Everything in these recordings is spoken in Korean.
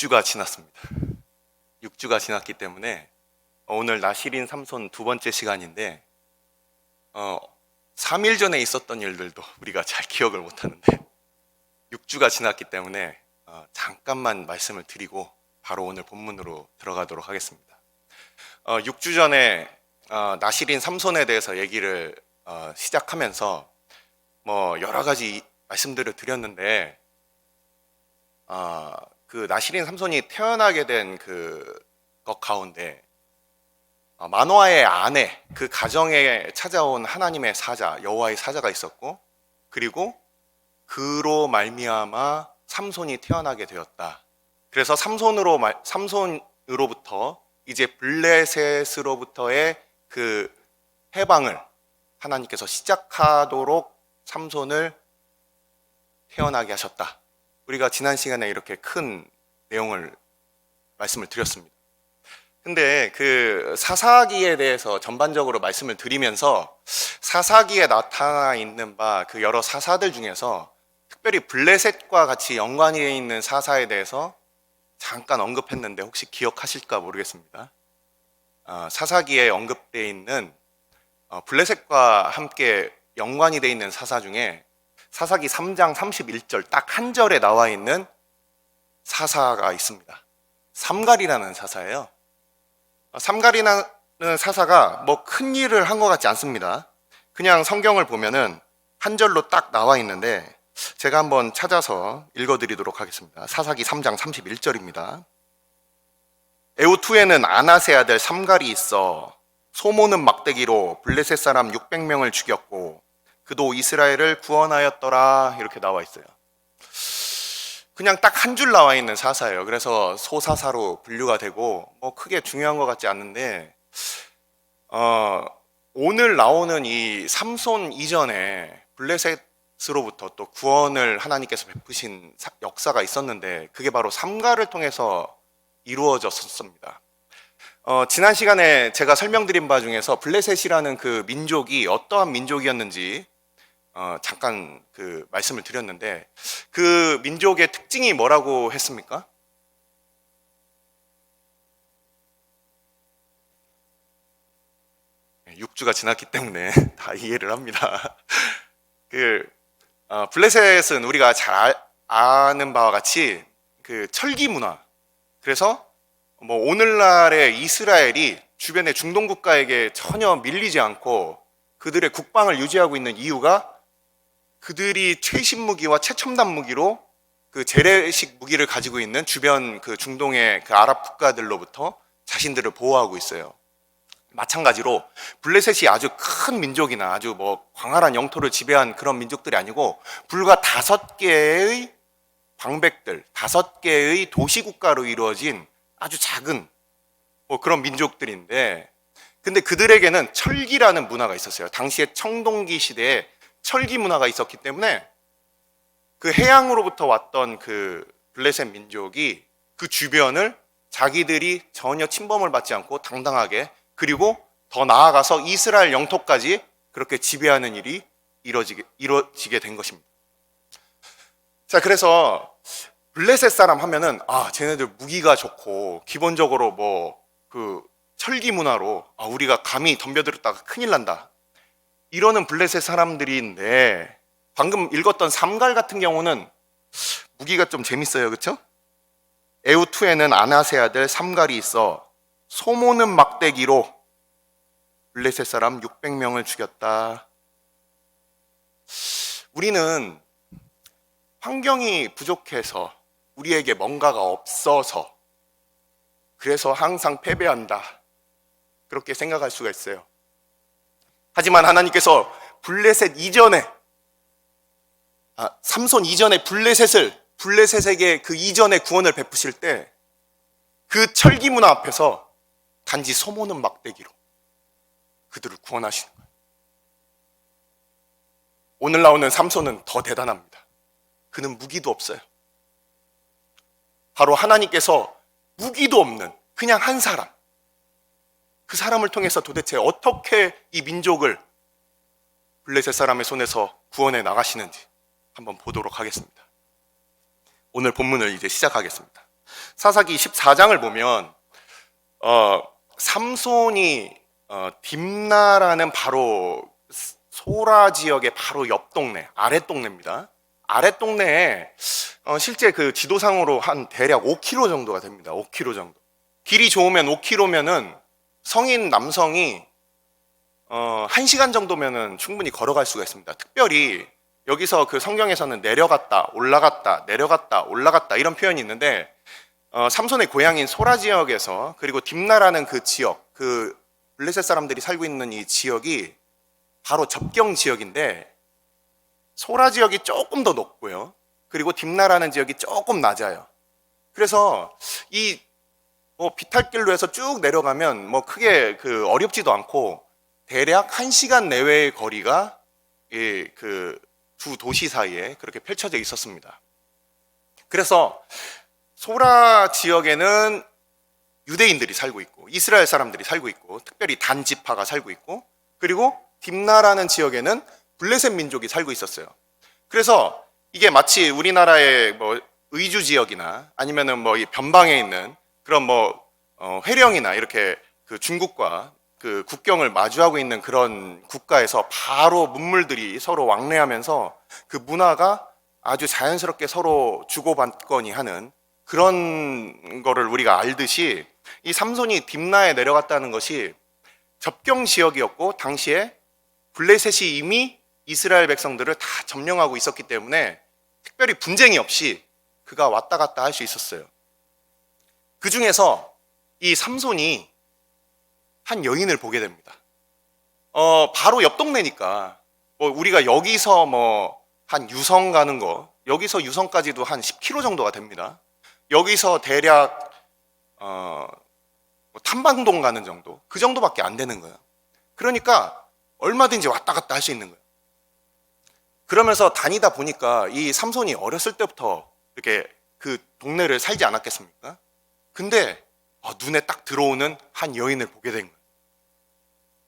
6주가 지났습니다. 6주가 지났기 때문에 오늘 나실인 삼손 두 번째 시간인데 3일 전에 있었던 일들도 우리가 잘 기억을 못하는데 6주가 지났기 때문에 잠깐만 말씀을 드리고 바로 오늘 본문으로 들어가도록 하겠습니다. 6주 전에 나실인 삼손에 대해서 얘기를 시작하면서 여러 가지 말씀들을 드렸는데 그 나실인 삼손이 태어나게 된 것 가운데 마노아의 아내, 그 가정에 찾아온 하나님의 사자, 여호와의 사자가 있었고, 그리고 그로 말미암아 삼손이 태어나게 되었다. 그래서 삼손으로부터 이제 블레셋으로부터의 그 해방을 하나님께서 시작하도록 삼손을 태어나게 하셨다. 우리가 지난 시간에 이렇게 큰 내용을 말씀을 드렸습니다. 근데 그 사사기에 대해서 전반적으로 말씀을 드리면서 사사기에 나타나 있는 바 그 여러 사사들 중에서 특별히 블레셋과 같이 연관이 있는 사사에 대해서 잠깐 언급했는데 혹시 기억하실까 모르겠습니다. 사사기에 언급되어 있는 블레셋과 함께 연관이 되어 있는 사사 중에 사사기 3장 31절 딱 한 절에 나와 있는 사사가 있습니다. 삼갈이라는 사사예요. 삼갈이라는 사사가 큰 일을 한 것 같지 않습니다. 그냥 성경을 보면은 한 절로 딱 나와 있는데 제가 한번 찾아서 읽어드리도록 하겠습니다. 사사기 3장 31절입니다. 에우투에는 아나세 아들 삼갈이 있어 소모는 막대기로 블레셋 사람 600명을 죽였고 그도 이스라엘을 구원하였더라. 이렇게 나와 있어요. 그냥 딱 한 줄 나와 있는 사사예요. 그래서 소사사로 분류가 되고 크게 중요한 것 같지 않는데 오늘 나오는 이 삼손 이전에 블레셋으로부터 또 구원을 하나님께서 베푸신 역사가 있었는데 그게 바로 삼갈을 통해서 이루어졌었습니다. 지난 시간에 제가 설명드린 바 중에서 블레셋이라는 그 민족이 어떠한 민족이었는지 잠깐 그 말씀을 드렸는데 그 민족의 특징이 뭐라고 했습니까? 네, 6주가 지났기 때문에 다 이해를 합니다. 블레셋은 우리가 잘 아는 바와 같이 그 철기 문화, 그래서 오늘날의 이스라엘이 주변의 중동 국가에게 전혀 밀리지 않고 그들의 국방을 유지하고 있는 이유가 그들이 최신 무기와 최첨단 무기로 그 재래식 무기를 가지고 있는 주변 그 중동의 그 아랍 국가들로부터 자신들을 보호하고 있어요. 마찬가지로 블레셋이 아주 큰 민족이나 아주 광활한 영토를 지배한 그런 민족들이 아니고 불과 5개의 방백들, 5개의 도시국가로 이루어진 아주 작은 그런 민족들인데, 근데 그들에게는 철기라는 문화가 있었어요. 당시에 청동기 시대에 철기 문화가 있었기 때문에 그 해양으로부터 왔던 그 블레셋 민족이 그 주변을 자기들이 전혀 침범을 받지 않고 당당하게, 그리고 더 나아가서 이스라엘 영토까지 그렇게 지배하는 일이 이루어지게 된 것입니다. 자, 그래서 블레셋 사람 하면은 쟤네들 무기가 좋고 기본적으로 그 철기 문화로 우리가 감히 덤벼들었다가 큰일 난다, 이러는 블레셋 사람들인데, 방금 읽었던 삼갈 같은 경우는 무기가 좀 재밌어요. 그렇죠? 에우투에는 아나세 아들 삼갈이 있어 소모는 막대기로 블레셋 사람 600명을 죽였다. 우리는 환경이 부족해서, 우리에게 뭔가가 없어서 그래서 항상 패배한다, 그렇게 생각할 수가 있어요. 하지만 하나님께서 블레셋 이전에, 삼손 이전에 블레셋에게 그 이전에 구원을 베푸실 때 그 철기 문화 앞에서 단지 소모는 막대기로 그들을 구원하시는 거예요. 오늘 나오는 삼손은 더 대단합니다. 그는 무기도 없어요. 바로 하나님께서 무기도 없는 그냥 한 사람, 그 사람을 통해서 도대체 어떻게 이 민족을 블레셋 사람의 손에서 구원해 나가시는지 한번 보도록 하겠습니다. 오늘 본문을 이제 시작하겠습니다. 사사기 14장을 보면 삼손이 딥나라는 바로 소라 지역의 바로 옆 동네, 아랫동네입니다. 아랫동네에 실제 그 지도상으로 한 대략 5km 정도가 됩니다. 5km 정도. 길이 좋으면 5km면은 성인 남성이 1시간 정도면은 충분히 걸어갈 수가 있습니다. 특별히 여기서 그 성경에서는 내려갔다, 올라갔다, 내려갔다, 올라갔다 이런 표현이 있는데 삼손의 고향인 소라 지역에서 그리고 딥나라는 그 지역, 그 블레셋 사람들이 살고 있는 이 지역이 바로 접경 지역인데 소라 지역이 조금 더 높고요. 그리고 딥나라는 지역이 조금 낮아요. 그래서 이 비탈길로 해서 쭉 내려가면 뭐 크게 그 어렵지도 않고 대략 1시간 내외의 거리가 그 두 도시 사이에 그렇게 펼쳐져 있었습니다. 그래서 소라 지역에는 유대인들이 살고 있고 이스라엘 사람들이 살고 있고 특별히 단 지파가 살고 있고 그리고 딥나라는 지역에는 블레셋 민족이 살고 있었어요. 그래서 이게 마치 우리나라의 뭐 의주 지역이나 아니면은 뭐 이 변방에 있는 그런 뭐 회령이나 이렇게 그 중국과 그 국경을 마주하고 있는 그런 국가에서 바로 문물들이 서로 왕래하면서 그 문화가 아주 자연스럽게 서로 주고받거니 하는 그런 거를 우리가 알듯이 이 삼손이 딥나에 내려갔다는 것이 접경 지역이었고 당시에 블레셋이 이미 이스라엘 백성들을 다 점령하고 있었기 때문에 특별히 분쟁이 없이 그가 왔다 갔다 할 수 있었어요. 그 중에서 이 삼손이 한 여인을 보게 됩니다. 바로 옆 동네니까 뭐 우리가 여기서 뭐 한 유성 가는 거 여기서 유성까지도 한 10km 정도가 됩니다. 여기서 대략 뭐 탐방동 가는 정도 그 정도밖에 안 되는 거예요. 그러니까 얼마든지 왔다 갔다 할 수 있는 거예요. 그러면서 다니다 보니까 이 삼손이 어렸을 때부터 이렇게 그 동네를 살지 않았겠습니까? 근데 눈에 딱 들어오는 한 여인을 보게 된 거예요.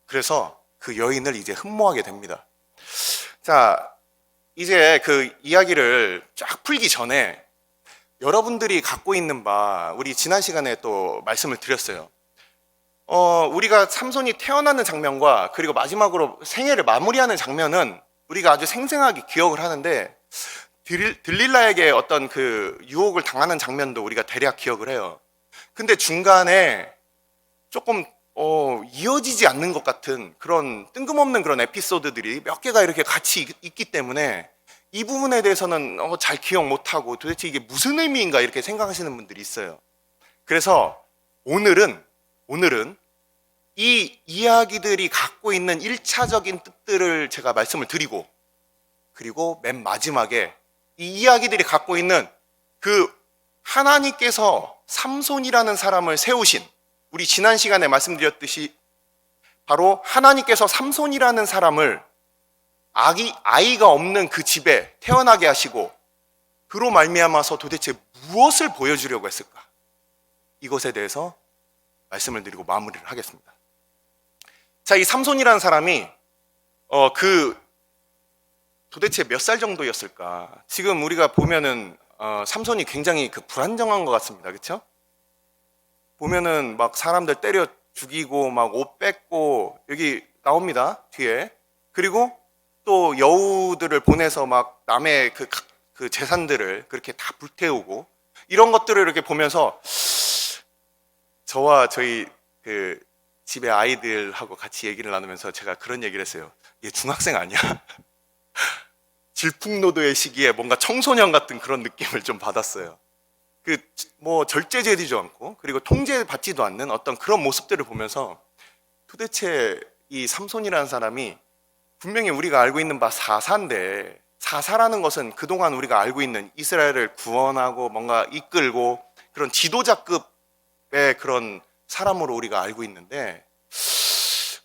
그래서 그 여인을 이제 흠모하게 됩니다. 자, 이제 그 이야기를 쫙 풀기 전에 여러분들이 갖고 있는 바 우리 지난 시간에 또 말씀을 드렸어요. 우리가 삼손이 태어나는 장면과 그리고 마지막으로 생애를 마무리하는 장면은 우리가 아주 생생하게 기억을 하는데 들릴라에게 어떤 그 유혹을 당하는 장면도 우리가 대략 기억을 해요. 근데 중간에 조금 이어지지 않는 것 같은 그런 뜬금없는 그런 에피소드들이 몇 개가 이렇게 같이 있기 때문에 이 부분에 대해서는 잘 기억 못하고 도대체 이게 무슨 의미인가 이렇게 생각하시는 분들이 있어요. 그래서 오늘은 이 이야기들이 갖고 있는 1차적인 뜻들을 제가 말씀을 드리고 그리고 맨 마지막에 이 이야기들이 갖고 있는 그 하나님께서 삼손이라는 사람을 세우신 우리 지난 시간에 말씀드렸듯이 바로 하나님께서 삼손이라는 사람을 아이가 없는 그 집에 태어나게 하시고 그로 말미암아서 도대체 무엇을 보여주려고 했을까? 이것에 대해서 말씀을 드리고 마무리를 하겠습니다. 자, 이 삼손이라는 사람이 도대체 몇 살 정도였을까? 지금 우리가 보면은 삼손이 굉장히 불안정한 것 같습니다. 그렇죠? 보면은 막 사람들 때려 죽이고 막 옷 뺏고 여기 나옵니다. 뒤에. 그리고 또 여우들을 보내서 막 남의 그 재산들을 그렇게 다 불태우고 이런 것들을 이렇게 보면서 저와 저희 그 집에 아이들하고 같이 얘기를 나누면서 제가 그런 얘기를 했어요. 얘 중학생 아니야? 질풍노도의 시기에 뭔가 청소년 같은 그런 느낌을 좀 받았어요. 뭐 절제되지도 않고 그리고 통제받지도 않는 어떤 그런 모습들을 보면서 도대체 이 삼손이라는 사람이 분명히 우리가 알고 있는 바 사사인데 사사라는 것은 그동안 우리가 알고 있는 이스라엘을 구원하고 뭔가 이끌고 그런 지도자급의 그런 사람으로 우리가 알고 있는데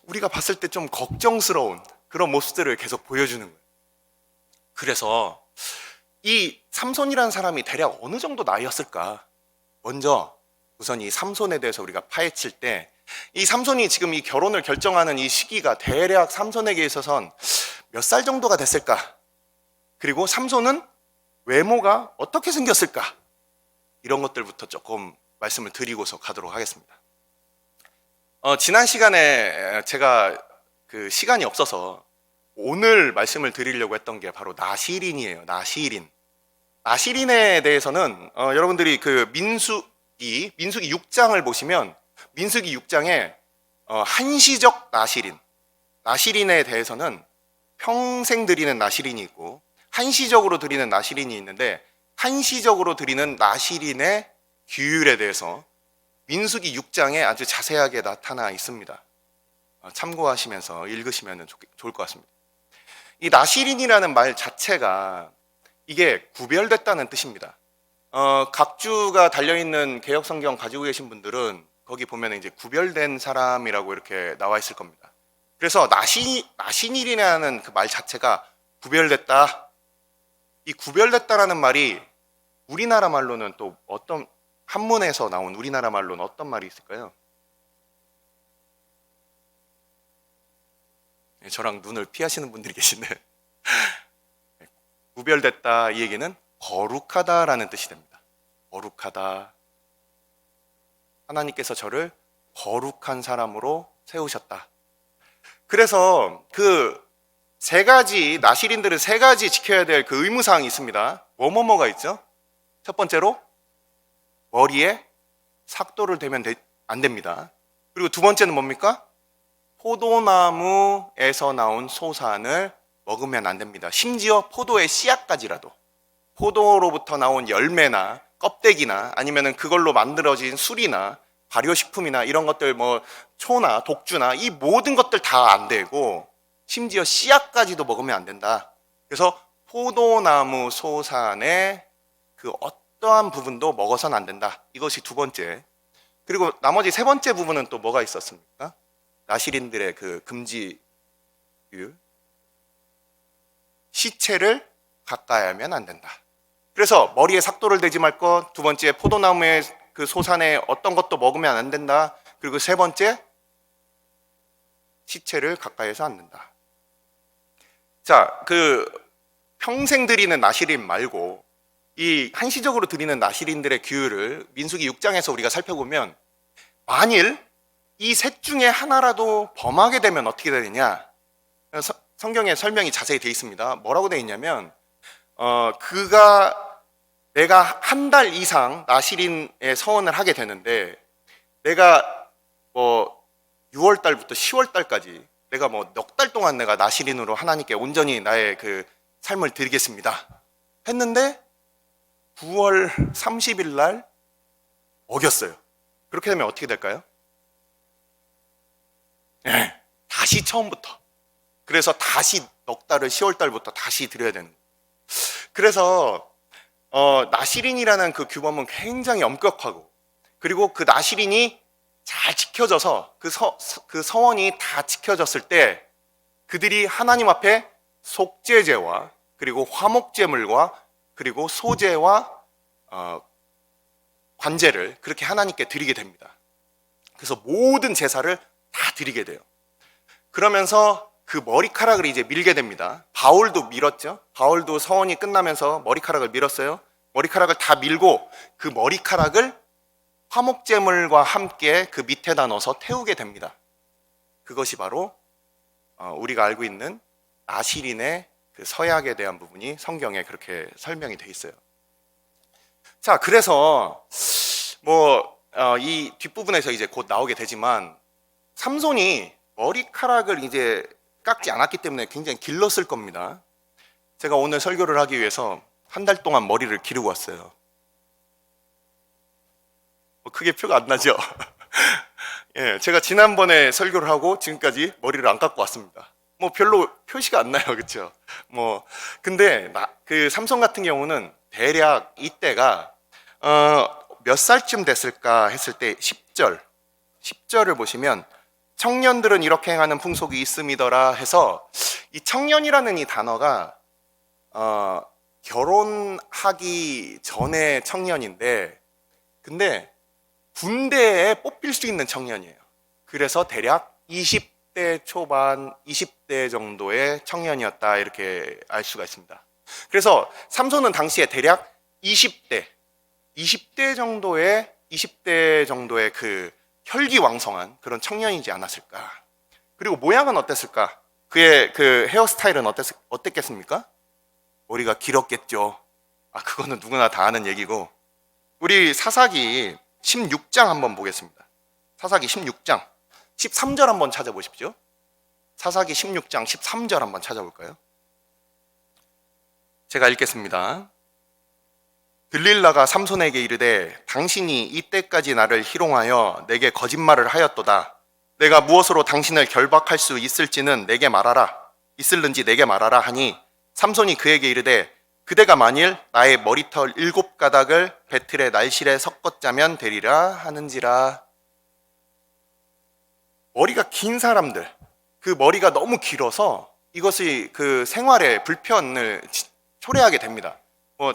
우리가 봤을 때 좀 걱정스러운 그런 모습들을 계속 보여주는 거예요. 그래서 이 삼손이라는 사람이 대략 어느 정도 나이였을까? 먼저 우선 이 삼손에 대해서 우리가 파헤칠 때 이 삼손이 지금 이 결혼을 결정하는 이 시기가 대략 삼손에게 있어서는 몇 살 정도가 됐을까? 그리고 삼손은 외모가 어떻게 생겼을까? 이런 것들부터 조금 말씀을 드리고서 가도록 하겠습니다. 지난 시간에 제가 그 시간이 없어서 오늘 말씀을 드리려고 했던 게 바로 나시린이에요. 나시린. 나시린에 대해서는 여러분들이 그 민수기 6장을 보시면 민수기 6장에 한시적 나시린에 대해서는 평생 드리는 나시린이 있고 한시적으로 드리는 나시린이 있는데, 한시적으로 드리는 나시린의 규율에 대해서 민수기 6장에 아주 자세하게 나타나 있습니다. 참고하시면서 읽으시면 좋을 것 같습니다. 이 나시린이라는 말 자체가 이게 구별됐다는 뜻입니다. 각주가 달려있는 개역성경 가지고 계신 분들은 거기 보면 이제 구별된 사람이라고 이렇게 나와 있을 겁니다. 그래서 나시린이라는 그 말 자체가 구별됐다. 이 구별됐다라는 말이 우리나라 말로는 또 어떤, 한문에서 나온 우리나라 말로는 어떤 말이 있을까요? 저랑 눈을 피하시는 분들이 계신데 구별됐다, 이 얘기는 거룩하다라는 뜻이 됩니다. 거룩하다. 하나님께서 저를 거룩한 사람으로 세우셨다. 그래서 그 세 가지, 나시린들은 세 가지 지켜야 될 그 의무사항이 있습니다. 뭐가 있죠? 첫 번째로 머리에 삭도를 대면 안 됩니다. 그리고 두 번째는 뭡니까? 포도나무에서 나온 소산을 먹으면 안 됩니다. 심지어 포도의 씨앗까지라도, 포도로부터 나온 열매나 껍데기나 아니면은 그걸로 만들어진 술이나 발효식품이나 이런 것들, 뭐 초나 독주나 이 모든 것들 다 안 되고 심지어 씨앗까지도 먹으면 안 된다. 그래서 포도나무 소산의 그 어떠한 부분도 먹어서는 안 된다. 이것이 두 번째. 그리고 나머지 세 번째 부분은 또 뭐가 있었습니까? 나시린들의 그 금지 규율. 시체를 가까이 하면 안 된다. 그래서 머리에 삭도를 대지 말 것, 두 번째 포도나무의 그 소산에 어떤 것도 먹으면 안 된다. 그리고 세 번째 시체를 가까이해서 안 된다. 자, 그 평생 드리는 나시린 말고 이 한시적으로 드리는 나시린들의 규율을 민수기 6장에서 우리가 살펴보면, 만일 이 셋 중에 하나라도 범하게 되면 어떻게 되느냐? 성경에 설명이 자세히 되어 있습니다. 뭐라고 되어 있냐면 내가 한 달 이상 나시린에 서원을 하게 되는데, 내가 뭐 6월 달부터 10월 달까지 내가 뭐 넉 달 동안 내가 나시린으로 하나님께 온전히 나의 그 삶을 드리겠습니다 했는데 9월 30일 날 어겼어요. 그렇게 되면 어떻게 될까요? 네, 다시 처음부터. 그래서 다시 넉 달을 10월 달부터 다시 드려야 되는 거예요. 그래서 나시린이라는 그 규범은 굉장히 엄격하고, 그리고 그 나시린이 잘 지켜져서 그 서원이 다 지켜졌을 때 그들이 하나님 앞에 속죄제와 그리고 화목제물과 그리고 소제와 관제를 그렇게 하나님께 드리게 됩니다. 그래서 모든 제사를 다 드리게 돼요. 그러면서 그 머리카락을 이제 밀게 됩니다. 바울도 밀었죠. 바울도 서원이 끝나면서 머리카락을 밀었어요. 머리카락을 다 밀고 그 머리카락을 화목제물과 함께 그 밑에다 넣어서 태우게 됩니다. 그것이 바로 우리가 알고 있는 나시린의 그 서약에 대한 부분이 성경에 그렇게 설명이 돼 있어요. 자, 그래서 이 뒷부분에서 이제 곧 나오게 되지만, 삼손이 머리카락을 이제 깎지 않았기 때문에 굉장히 길렀을 겁니다. 제가 오늘 설교를 하기 위해서 한 달 동안 머리를 기르고 왔어요. 크게 표가 안 나죠? 예, 제가 지난번에 설교를 하고 지금까지 머리를 안 깎고 왔습니다. 별로 표시가 안 나요, 그렇죠? 근데 그 삼손 같은 경우는 대략 이때가 몇 살쯤 됐을까 했을 때 10절을 보시면 청년들은 이렇게 행하는 풍속이 있음이더라 해서, 이 청년이라는 이 단어가 결혼하기 전에 청년인데, 근데 군대에 뽑힐 수 있는 청년이에요. 그래서 대략 20대 초반, 20대 정도의 청년이었다, 이렇게 알 수가 있습니다. 그래서 삼손은 당시에 대략 20대, 20대 정도의 그 혈기왕성한 그런 청년이지 않았을까. 그리고 모양은 어땠을까? 그의 그 헤어스타일은 어땠겠습니까? 머리가 길었겠죠. 그거는 누구나 다 아는 얘기고. 우리 사사기 16장 한번 보겠습니다. 사사기 16장 13절 한번 찾아보십시오. 사사기 16장 13절 한번 찾아볼까요? 제가 읽겠습니다. 들릴라가 삼손에게 이르되 당신이 이때까지 나를 희롱하여 내게 거짓말을 하였도다. 내가 무엇으로 당신을 결박할 수 있을지는 내게 말하라. 있을는지 내게 말하라 하니 삼손이 그에게 이르되 그대가 만일 나의 머리털 7가닥을 배틀의 날실에 섞어 짜면 되리라 하는지라. 머리가 긴 사람들, 그 머리가 너무 길어서 이것이 그 생활에 불편을 초래하게 됩니다.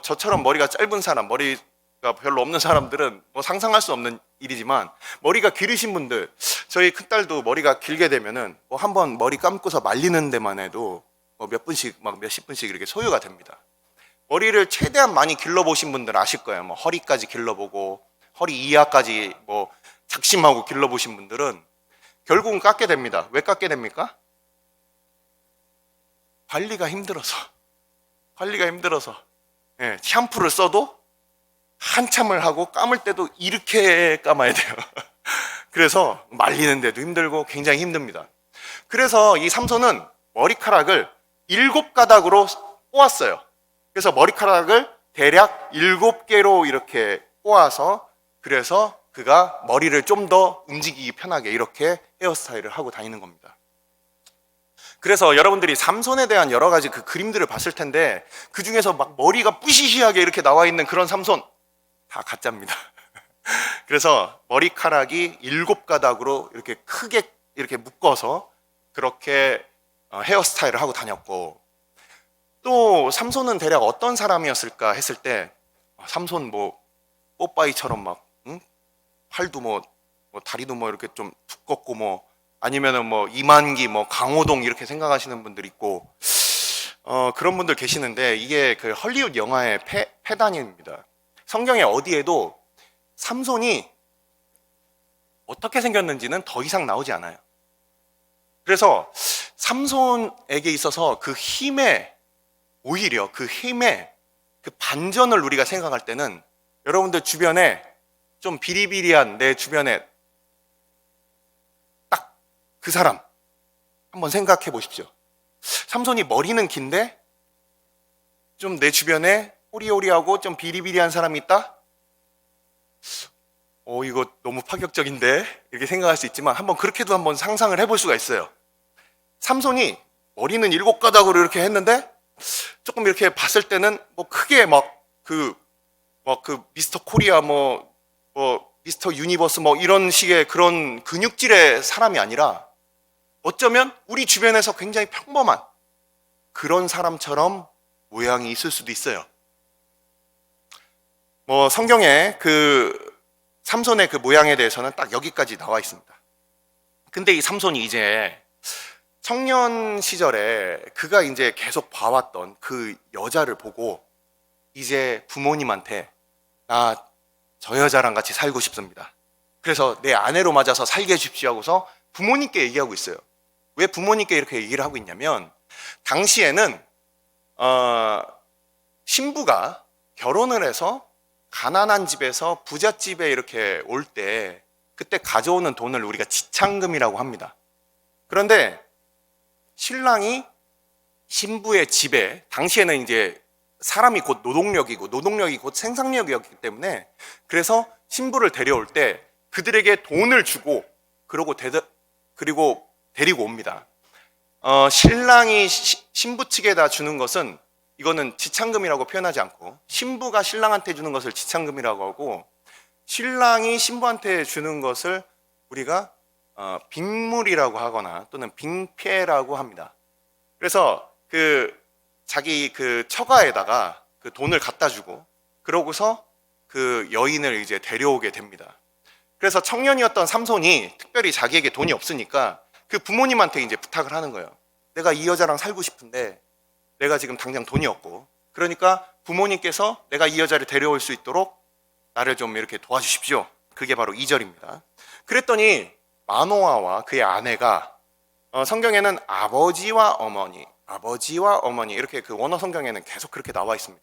저처럼 머리가 짧은 사람, 머리가 별로 없는 사람들은 상상할 수 없는 일이지만, 머리가 기르신 분들, 저희 큰딸도 머리가 길게 되면은 한번 머리 감고서 말리는 데만 해도 몇 분씩, 몇십 분씩 이렇게 소요가 됩니다. 머리를 최대한 많이 길러보신 분들 아실 거예요. 허리까지 길러보고, 허리 이하까지 작심하고 길러보신 분들은 결국은 깎게 됩니다. 왜 깎게 됩니까? 관리가 힘들어서. 예, 샴푸를 써도 한참을 하고 감을 때도 이렇게 감아야 돼요. 그래서 말리는데도 힘들고 굉장히 힘듭니다. 그래서 이 삼손은 머리카락을 7가닥으로 꼬았어요. 그래서 머리카락을 대략 7개로 이렇게 꼬아서, 그래서 그가 머리를 좀 더 움직이기 편하게 이렇게 헤어스타일을 하고 다니는 겁니다. 그래서 여러분들이 삼손에 대한 여러 가지 그 그림들을 봤을 텐데, 그 중에서 머리가 뿌시시하게 이렇게 나와 있는 그런 삼손 다 가짜입니다. 그래서 머리카락이 7가닥으로 이렇게 크게 이렇게 묶어서 그렇게 헤어스타일을 하고 다녔고, 또 삼손은 대략 어떤 사람이었을까 했을 때, 삼손 뽀빠이처럼 팔도 다리도 이렇게 좀 두껍고 아니면은 이만기 강호동 이렇게 생각하시는 분들 있고, 그런 분들 계시는데, 이게 그 헐리우드 영화의 패단입니다. 성경에 어디에도 삼손이 어떻게 생겼는지는 더 이상 나오지 않아요. 그래서 삼손에게 있어서 오히려 그 힘의 그 반전을 우리가 생각할 때는, 여러분들 주변에 좀 비리비리한 내 주변에 딱 그 사람 한번 생각해 보십시오. 삼손이 머리는 긴데 좀 내 주변에 호리호리하고 좀 비리비리한 사람이 있다? 이거 너무 파격적인데? 이렇게 생각할 수 있지만, 그렇게도 한번 상상을 해볼 수가 있어요. 삼손이 머리는 7가닥으로 이렇게 했는데, 조금 이렇게 봤을 때는 크게 그 미스터 코리아 미스터 유니버스 이런 식의 그런 근육질의 사람이 아니라, 어쩌면 우리 주변에서 굉장히 평범한 그런 사람처럼 모양이 있을 수도 있어요. 성경에 그 삼손의 그 모양에 대해서는 딱 여기까지 나와 있습니다. 근데 이 삼손이 이제 청년 시절에 그가 이제 계속 봐왔던 그 여자를 보고, 이제 부모님한테 저 여자랑 같이 살고 싶습니다. 그래서 내 아내로 맞아서 살게 해주십시오 하고서 부모님께 얘기하고 있어요. 왜 부모님께 이렇게 얘기를 하고 있냐면, 당시에는 신부가 결혼을 해서 가난한 집에서 부잣집에 이렇게 올 때, 그때 가져오는 돈을 우리가 지창금이라고 합니다. 그런데 신랑이 신부의 집에, 당시에는 이제 사람이 곧 노동력이 곧 생산력이었기 때문에, 그래서 신부를 데려올 때 그들에게 돈을 주고 그리고 데리고 옵니다. 신랑이 신부 측에다 주는 것은, 이거는 지창금이라고 표현하지 않고, 신부가 신랑한테 주는 것을 지창금이라고 하고, 신랑이 신부한테 주는 것을 우리가 빅물이라고 하거나 또는 빙패라고 합니다. 그래서 자기 처가에다가 그 돈을 갖다 주고, 그러고서 그 여인을 이제 데려오게 됩니다. 그래서 청년이었던 삼손이 특별히 자기에게 돈이 없으니까 그 부모님한테 이제 부탁을 하는 거예요. 내가 이 여자랑 살고 싶은데 내가 지금 당장 돈이 없고, 그러니까 부모님께서 내가 이 여자를 데려올 수 있도록 나를 좀 이렇게 도와주십시오. 그게 바로 2절입니다. 그랬더니 마노아와 그의 아내가 성경에는 아버지와 어머니 이렇게 그 원어 성경에는 계속 그렇게 나와 있습니다.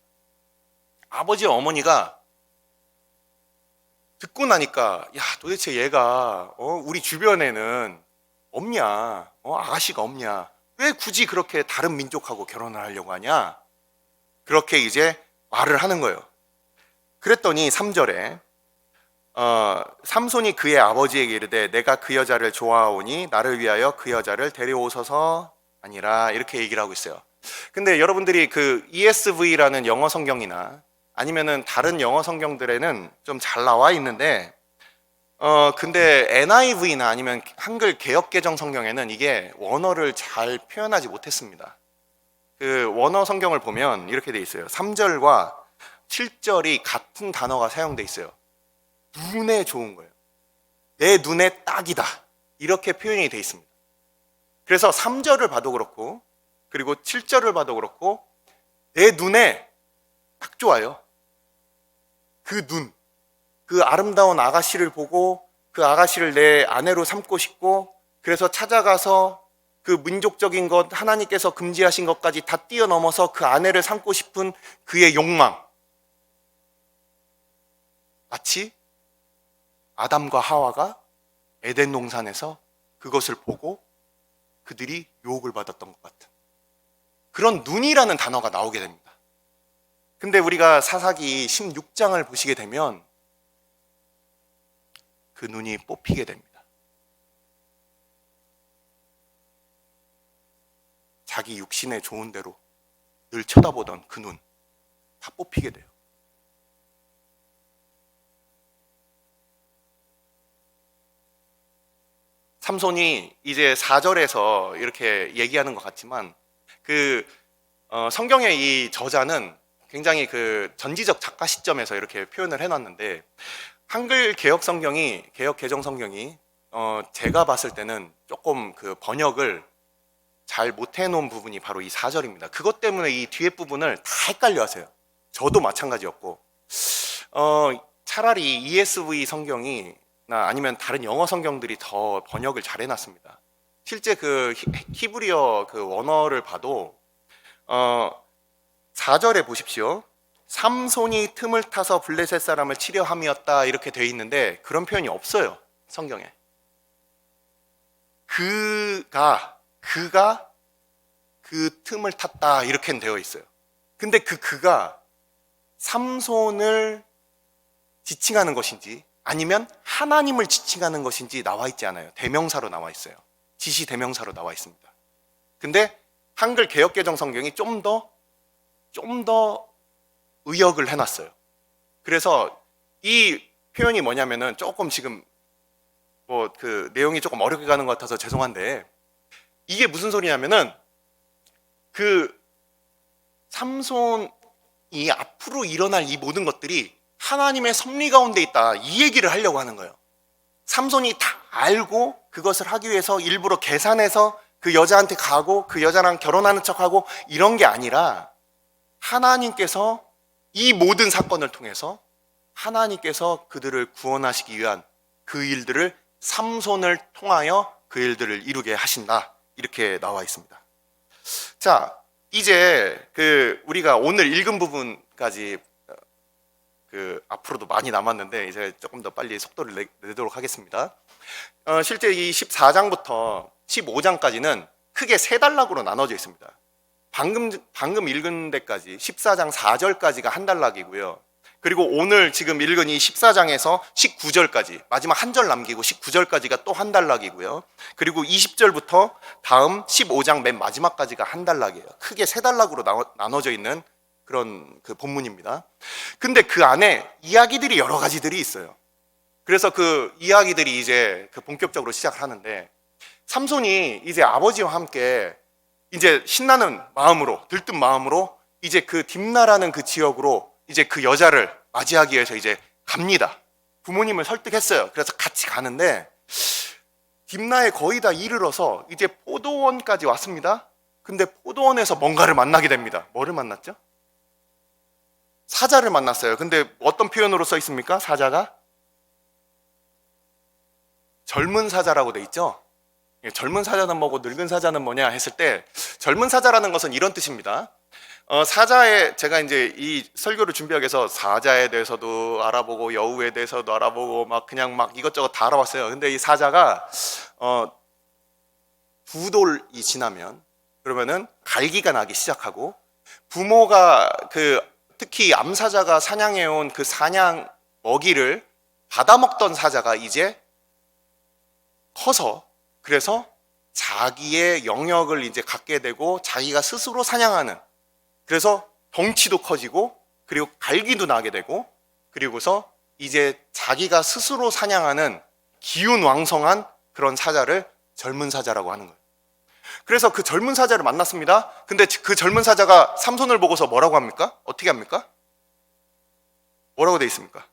아버지와 어머니가 듣고 나니까 야 도대체 얘가 우리 주변에는 없냐, 아가씨가 없냐, 왜 굳이 그렇게 다른 민족하고 결혼을 하려고 하냐, 그렇게 이제 말을 하는 거예요. 그랬더니 3절에 삼손이 그의 아버지에게 이르되 내가 그 여자를 좋아하오니 나를 위하여 그 여자를 데려오소서 아니라, 이렇게 얘기를 하고 있어요. 근데 여러분들이 그 ESV라는 영어 성경이나 아니면은 다른 영어 성경들에는 좀 잘 나와 있는데 근데 NIV나 아니면 한글 개역개정 성경에는 이게 원어를 잘 표현하지 못했습니다. 그 원어 성경을 보면 이렇게 돼 있어요. 3절과 7절이 같은 단어가 사용돼 있어요. 눈에 좋은 거예요. 내 눈에 딱이다. 이렇게 표현이 돼 있습니다. 그래서 3절을 봐도 그렇고 그리고 7절을 봐도 그렇고 내 눈에 딱 좋아요. 그 눈, 그 아름다운 아가씨를 보고 그 아가씨를 내 아내로 삼고 싶고, 그래서 찾아가서 그 민족적인 것, 하나님께서 금지하신 것까지 다 뛰어넘어서 그 아내를 삼고 싶은 그의 욕망, 마치 아담과 하와가 에덴 동산에서 그것을 보고 그들이 유혹을 받았던 것 같은 그런 눈이라는 단어가 나오게 됩니다. 근데 우리가 사사기 16장을 보시게 되면 그 눈이 뽑히게 됩니다. 자기 육신의 좋은 대로 늘 쳐다보던 그 눈 다 뽑히게 돼요. 삼손이 이제 4절에서 이렇게 얘기하는 것 같지만 그 성경의 이 저자는 굉장히 그 전지적 작가 시점에서 이렇게 표현을 해놨는데, 한글 개역 성경이, 개역 개정 성경이 제가 봤을 때는 조금 그 번역을 잘 못해놓은 부분이 바로 이 4절입니다. 그것 때문에 이 뒤에 부분을 다 헷갈려 하세요. 저도 마찬가지였고 차라리 ESV 성경이 아니면 다른 영어 성경들이 더 번역을 잘 해놨습니다. 실제 그 히브리어 그 원어를 봐도 4절에 보십시오. 삼손이 틈을 타서 블레셋 사람을 치려 함이었다 이렇게 되어 있는데 그런 표현이 없어요, 성경에. 그가 그 틈을 탔다 이렇게 되어 있어요. 근데 그가 삼손을 지칭하는 것인지 아니면 하나님을 지칭하는 것인지 나와 있지 않아요. 대명사로 나와 있어요. 지시 대명사로 나와 있습니다. 근데 한글 개역개정 성경이 좀 더 의역을 해놨어요. 그래서 이 표현이 뭐냐면은 조금 지금 뭐 그 내용이 조금 어렵게 가는 것 같아서 죄송한데, 이게 무슨 소리냐면은 그 삼손이 앞으로 일어날 이 모든 것들이 하나님의 섭리 가운데 있다, 이 얘기를 하려고 하는 거예요. 삼손이 다 알고 그것을 하기 위해서 일부러 계산해서 그 여자한테 가고 그 여자랑 결혼하는 척하고 이런 게 아니라, 하나님께서 이 모든 사건을 통해서 하나님께서 그들을 구원하시기 위한 그 일들을 삼손을 통하여 그 일들을 이루게 하신다, 이렇게 나와 있습니다. 자, 이제 그 우리가 오늘 읽은 부분까지 그 앞으로도 많이 남았는데 이제 조금 더 빨리 속도를 내도록 하겠습니다. 실제 이 14장부터 15장까지는 크게 세 단락으로 나눠져 있습니다. 방금 읽은 데까지 14장 4절까지가 한 단락이고요. 그리고 오늘 지금 읽은 이 14장에서 19절까지, 마지막 한 절 남기고 19절까지가 또 한 단락이고요. 그리고 20절부터 다음 15장 맨 마지막까지가 한 단락이에요. 크게 세 단락으로 나눠져 있는 그런 그 본문입니다. 근데 그 안에 이야기들이 여러 가지들이 있어요. 그래서 그 이야기들이 이제 그 본격적으로 시작을 하는데, 삼손이 이제 아버지와 함께 이제 신나는 마음으로, 들뜬 마음으로 이제 그 딥나라는 그 지역으로 이제 그 여자를 맞이하기 위해서 이제 갑니다. 부모님을 설득했어요. 그래서 같이 가는데 딥나에 거의 다 이르러서 이제 포도원까지 왔습니다. 근데 포도원에서 뭔가를 만나게 됩니다. 뭐를 만났죠? 사자를 만났어요. 근데 어떤 표현으로 써 있습니까? 사자가 젊은 사자라고 돼 있죠. 젊은 사자는 뭐고 늙은 사자는 뭐냐 했을 때, 젊은 사자라는 것은 이런 뜻입니다. 사자에, 제가 이제 이 설교를 준비하기 위해서 사자에 대해서도 알아보고 여우에 대해서도 알아보고 막 그냥 막 이것저것 다 알아봤어요. 근데 이 사자가 2돌이 지나면, 그러면은 갈기가 나기 시작하고, 부모가 특히 암사자가 사냥해온 그 사냥 먹이를 받아먹던 사자가 이제 커서, 그래서 자기의 영역을 이제 갖게 되고 자기가 스스로 사냥하는, 그래서 덩치도 커지고 그리고 갈기도 나게 되고, 그리고서 이제 자기가 스스로 사냥하는 기운왕성한 그런 사자를 젊은 사자라고 하는 거예요. 그래서 그 젊은 사자를 만났습니다. 근데 그 젊은 사자가 삼손을 보고서 뭐라고 합니까? 어떻게 합니까? 뭐라고 돼 있습니까?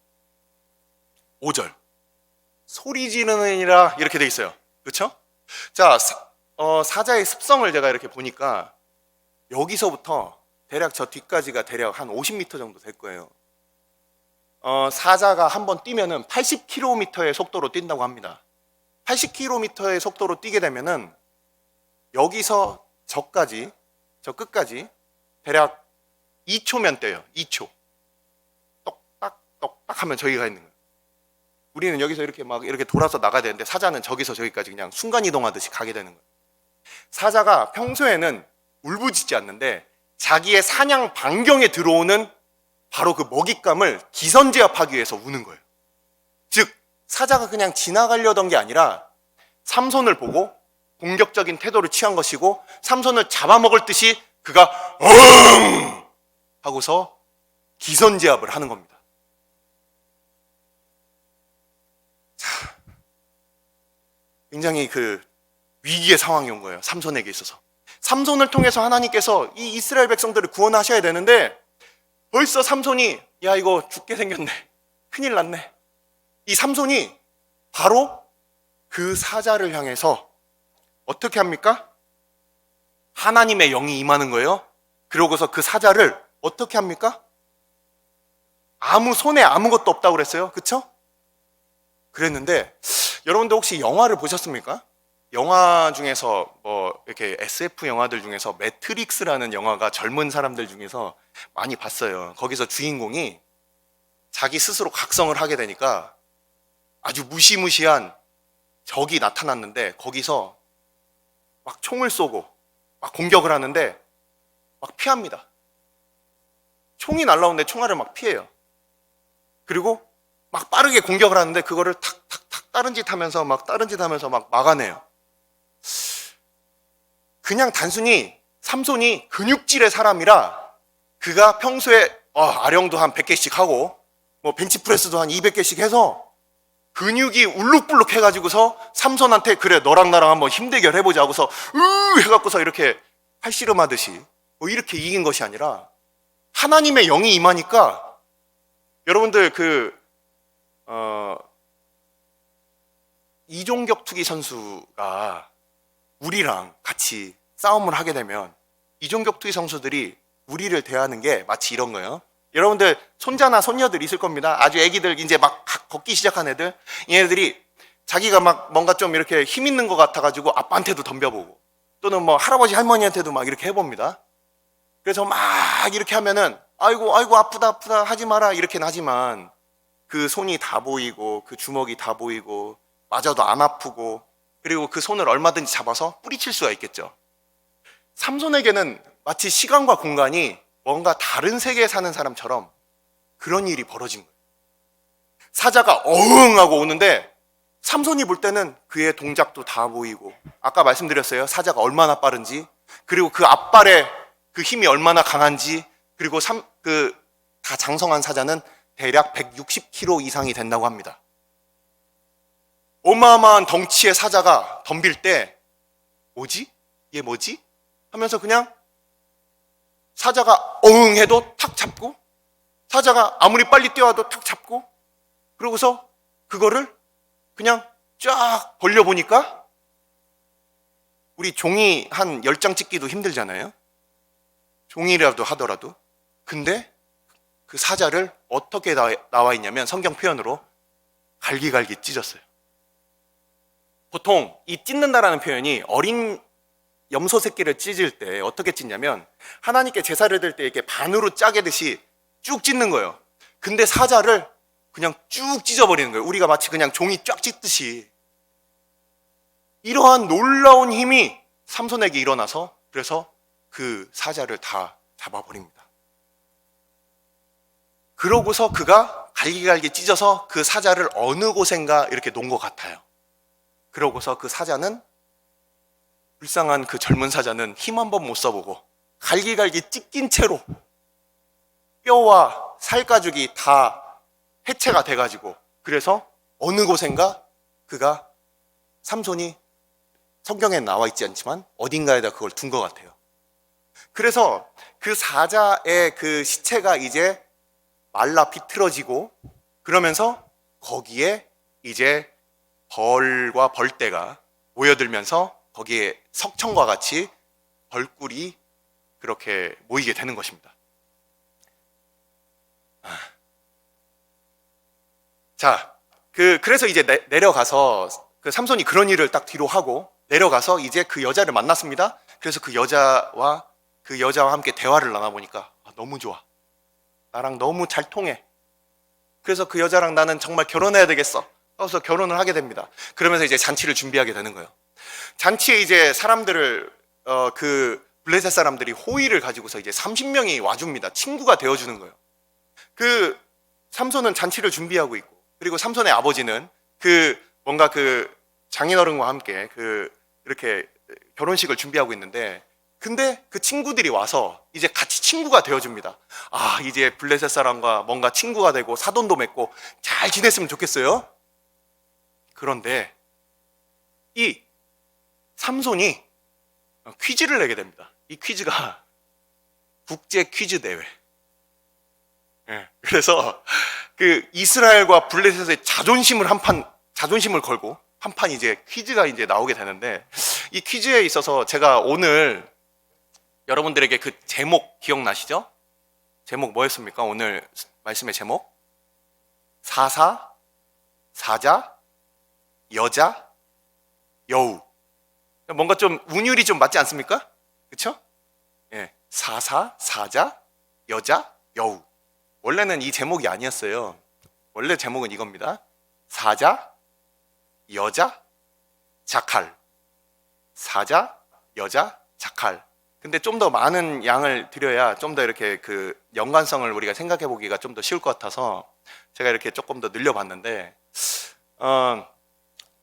5절 소리 지르느니라 이렇게 돼 있어요. 그렇죠? 자, 사자의 습성을 제가 이렇게 보니까 여기서부터 대략 저 뒤까지가 대략 한 50m 정도 될 거예요. 사자가 한번 뛰면은 80km의 속도로 뛴다고 합니다. 80km의 속도로 뛰게 되면은 여기서 저까지, 저 끝까지 대략 2초면 뛰어요. 2초. 똑딱 똑딱 하면 저기가 있는 거예요. 우리는 여기서 이렇게 막 이렇게 돌아서 나가야 되는데 사자는 저기서 저기까지 그냥 순간 이동하듯이 가게 되는 거예요. 사자가 평소에는 울부짖지 않는데 자기의 사냥 반경에 들어오는 바로 그 먹잇감을 기선제압하기 위해서 우는 거예요. 즉 사자가 그냥 지나가려던 게 아니라 삼손을 보고 공격적인 태도를 취한 것이고, 삼손을 잡아먹을 듯이 그가 엉 하고서 기선제압을 하는 겁니다. 자, 굉장히 위기의 상황이 온 거예요. 삼손에게 있어서. 삼손을 통해서 하나님께서 이 이스라엘 백성들을 구원하셔야 되는데 벌써 삼손이 야 이거 죽게 생겼네, 큰일 났네. 이 삼손이 바로 그 사자를 향해서 어떻게 합니까? 하나님의 영이 임하는 거예요. 그러고서 그 사자를 어떻게 합니까? 손에 아무것도 없다고 그랬어요. 그쵸? 그랬는데 여러분들 혹시 영화를 보셨습니까? 영화 중에서 이렇게 SF 영화들 중에서 매트릭스라는 영화가 젊은 사람들 중에서 많이 봤어요. 거기서 주인공이 자기 스스로 각성을 하게 되니까 아주 무시무시한 적이 나타났는데 거기서 막 총을 쏘고 막 공격을 하는데 막 피합니다. 총이 날라오는데 총알을 막 피해요. 그리고 막 빠르게 공격을 하는데 그거를 탁탁탁 다른 짓 하면서 막 막아내요. 그냥 단순히 삼손이 근육질의 사람이라 그가 평소에 아령도 한 100개씩 하고 벤치프레스도 한 200개씩 해서 근육이 울룩불룩 해가지고서 삼손한테 그래 너랑 나랑 한번 힘대결 해보자 하고서 해갖고서 이렇게 팔씨름하듯이 이렇게 이긴 것이 아니라 하나님의 영이 임하니까 여러분들 이종격투기 선수가 우리랑 같이 싸움을 하게 되면 이종격투기 선수들이 우리를 대하는 게 마치 이런 거예요. 여러분들 손자나 손녀들 있을 겁니다. 아주 애기들 이제 막 걷기 시작한 애들, 얘네들이 자기가 막 뭔가 좀 이렇게 힘 있는 것 같아가지고 아빠한테도 덤벼보고 또는 할아버지 할머니한테도 막 이렇게 해봅니다. 그래서 막 이렇게 하면은 아이고 아프다 하지 마라 이렇게는 하지만 그 손이 다 보이고 그 주먹이 다 보이고 맞아도 안 아프고 그리고 그 손을 얼마든지 잡아서 뿌리칠 수가 있겠죠. 삼손에게는 마치 시간과 공간이 뭔가 다른 세계에 사는 사람처럼 그런 일이 벌어진 거예요. 사자가 어흥 하고 오는데 삼손이 볼 때는 그의 동작도 다 보이고 아까 말씀드렸어요. 사자가 얼마나 빠른지 그리고 그 앞발의 그 힘이 얼마나 강한지 그리고 다 장성한 사자는 대략 160kg 이상이 된다고 합니다. 어마어마한 덩치의 사자가 덤빌 때 뭐지? 얘 뭐지? 하면서 그냥 사자가 어흥 해도 탁 잡고 사자가 아무리 빨리 뛰어와도 탁 잡고 그러고서 그거를 그냥 쫙 벌려보니까 우리 종이 한 10장 찍기도 힘들잖아요. 종이라도 하더라도. 근데 그 사자를 어떻게 나와 있냐면 성경 표현으로 갈기갈기 찢었어요. 보통 이 찢는다라는 표현이 어린 염소 새끼를 찢을 때 어떻게 찢냐면 하나님께 제사를 드릴 때 이렇게 반으로 짜게듯이 쭉 찢는 거예요. 근데 사자를 그냥 쭉 찢어버리는 거예요. 우리가 마치 그냥 종이 쫙 찢듯이. 이러한 놀라운 힘이 삼손에게 일어나서 그래서 그 사자를 다 잡아버립니다. 그러고서 그가 갈기갈기 찢어서 그 사자를 어느 곳엔가 이렇게 놓은 것 같아요. 그러고서 그 사자는, 불쌍한 그 젊은 사자는 힘 한 번 못 써보고 갈기갈기 찢긴 채로 뼈와 살가죽이 다 해체가 돼가지고, 그래서 어느 곳엔가 그가, 삼손이 성경에 나와 있지 않지만 어딘가에다 그걸 둔 것 같아요. 그래서 그 사자의 그 시체가 이제 말라 비틀어지고, 그러면서 거기에 이제 벌과 벌떼가 모여들면서 거기에 석청과 같이 벌꿀이 그렇게 모이게 되는 것입니다. 자, 그래서 이제 내려가서 그 삼손이 그런 일을 딱 뒤로 하고 내려가서 이제 그 여자를 만났습니다. 그래서 그 여자와 함께 대화를 나눠보니까 너무 좋아. 나랑 너무 잘 통해. 그래서 그 여자랑 나는 정말 결혼해야 되겠어. 그래서 결혼을 하게 됩니다. 그러면서 이제 잔치를 준비하게 되는 거예요. 잔치에 이제 사람들을 그 블레셋 사람들이 호의를 가지고서 이제 30명이 와줍니다. 친구가 되어주는 거예요. 그 삼손은 잔치를 준비하고 있고, 그리고 삼손의 아버지는 뭔가 장인어른과 함께 이렇게 결혼식을 준비하고 있는데, 근데 그 친구들이 와서 이제 같이 친구가 되어줍니다. 이제 블레셋 사람과 뭔가 친구가 되고 사돈도 맺고 잘 지냈으면 좋겠어요. 그런데 이 삼손이 퀴즈를 내게 됩니다. 이 퀴즈가 국제 퀴즈 대회. 그래서 그 이스라엘과 블레셋의 자존심을 걸고 한 판 이제 퀴즈가 이제 나오게 되는데, 이 퀴즈에 있어서 제가 오늘 여러분들에게 그 제목 기억나시죠? 제목 뭐였습니까? 오늘 말씀의 제목? 사사, 사자, 여자, 여우. 뭔가 좀 운율이 좀 맞지 않습니까? 그렇죠? 예, 사사, 사자, 여자, 여우. 원래는 이 제목이 아니었어요. 원래 제목은 이겁니다. 사자, 여자, 자칼. 사자, 여자, 자칼. 근데 좀 더 많은 양을 드려야 좀 더 이렇게 그 연관성을 우리가 생각해 보기가 좀 더 쉬울 것 같아서 제가 이렇게 조금 더 늘려봤는데,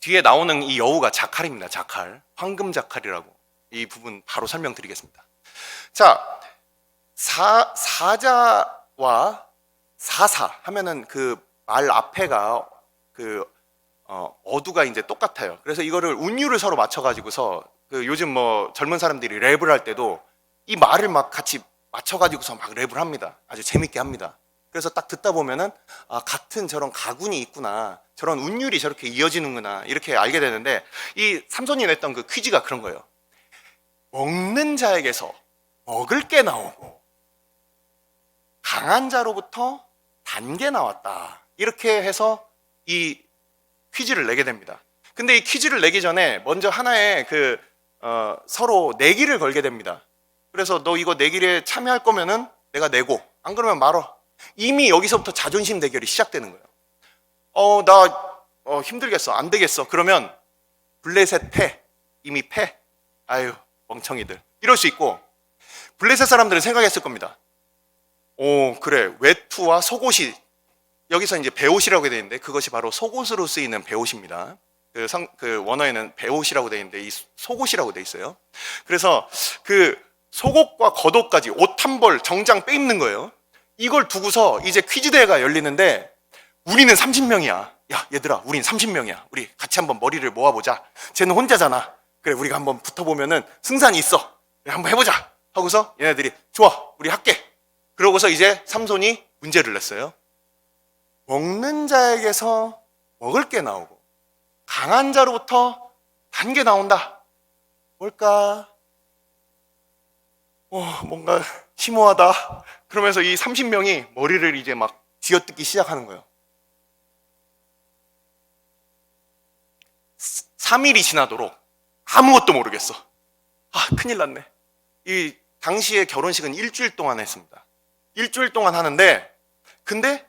뒤에 나오는 이 여우가 자칼입니다. 자칼. 황금 자칼이라고. 이 부분 바로 설명드리겠습니다. 자, 사자와 사사 하면은 그 말 앞에가 어두가 이제 똑같아요. 그래서 이거를 운율을 서로 맞춰가지고서 요즘 뭐 젊은 사람들이 랩을 할 때도 이 말을 막 같이 맞춰가지고서 막 랩을 합니다. 아주 재밌게 합니다. 그래서 딱 듣다 보면은 같은 저런 가군이 있구나, 저런 운율이 저렇게 이어지는구나, 이렇게 알게 되는데, 이 삼손이 냈던 그 퀴즈가 그런 거예요. 먹는 자에게서 먹을 게 나오고 강한 자로부터 단 게 나왔다, 이렇게 해서 이 퀴즈를 내게 됩니다. 근데 이 퀴즈를 내기 전에 먼저 하나의 서로 내기를 걸게 됩니다. 그래서 너 이거 내기에 참여할 거면은 내가 내고, 안 그러면 말어. 이미 여기서부터 자존심 대결이 시작되는 거예요. 나 힘들겠어, 안 되겠어. 그러면 블레셋 패, 이미 패. 아유, 멍청이들. 이럴 수 있고, 블레셋 사람들은 생각했을 겁니다. 그래, 외투와 속옷이, 여기서 이제 베옷이라고 되어 있는데 그것이 바로 속옷으로 쓰이는 베옷입니다. 그 원어에는 베옷이라고 되어 있는데 이 속옷이라고 되어 있어요. 그래서 그 속옷과 겉옷까지 옷 한 벌 정장 빼입는 거예요. 이걸 두고서 이제 퀴즈 대회가 열리는데, 우리는 30명이야. 야, 얘들아, 우린 30명이야. 우리 같이 한번 머리를 모아보자. 쟤는 혼자잖아. 그래, 우리가 한번 붙어보면은 승산이 있어. 그래, 한번 해보자. 하고서 얘네들이 좋아, 우리 할게. 그러고서 이제 삼손이 문제를 냈어요. 먹는 자에게서 먹을 게 나오고 강한 자로부터 단 게 나온다. 뭘까? 뭔가 심오하다. 그러면서 이 30명이 머리를 이제 막 쥐어뜯기 시작하는 거예요. 3일이 지나도록 아무것도 모르겠어. 아, 큰일 났네. 이 당시에 결혼식은 일주일 동안 했습니다. 일주일 동안 하는데, 근데